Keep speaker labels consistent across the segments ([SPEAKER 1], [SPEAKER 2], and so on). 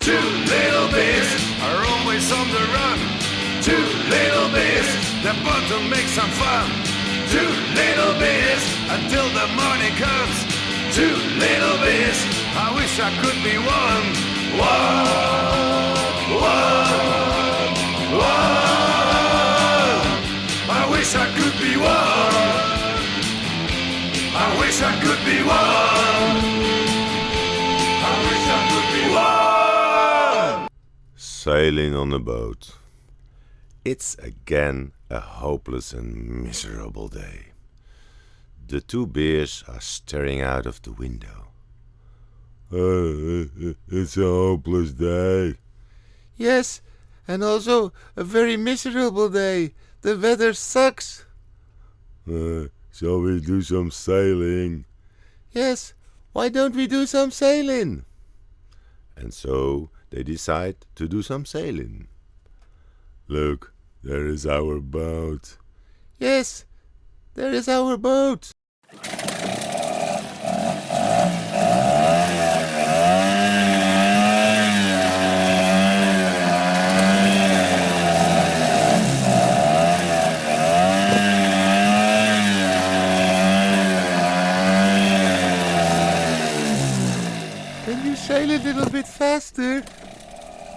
[SPEAKER 1] Two little bears are always on the run. Two little bears, they're bound to make some fun. Two little bears until the morning comes. Two little bears, I wish I could be one. One. I wish I could be one. I wish I could be one. I wish I could be one.
[SPEAKER 2] Sailing on a boat. It's again a hopeless and miserable day. The two bears are staring out of the window. It's a hopeless day. Yes, and also a very miserable day. The weather sucks. Shall we do some sailing? Yes, why don't we do some sailing? And so they decide to do some sailing. Look, there is our boat. Yes, there is our boat. Can you sail a little bit faster?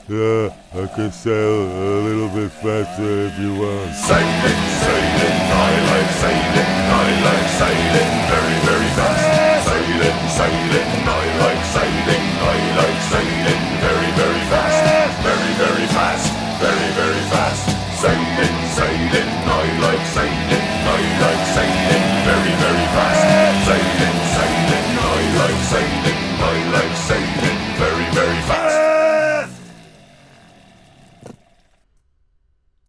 [SPEAKER 2] Yeah, I can sail a little bit faster if you want.
[SPEAKER 1] Sailing, sailing, I like sailing, I like sailing very, very fast. Sailing, sailing, I like sailing, I like sailing very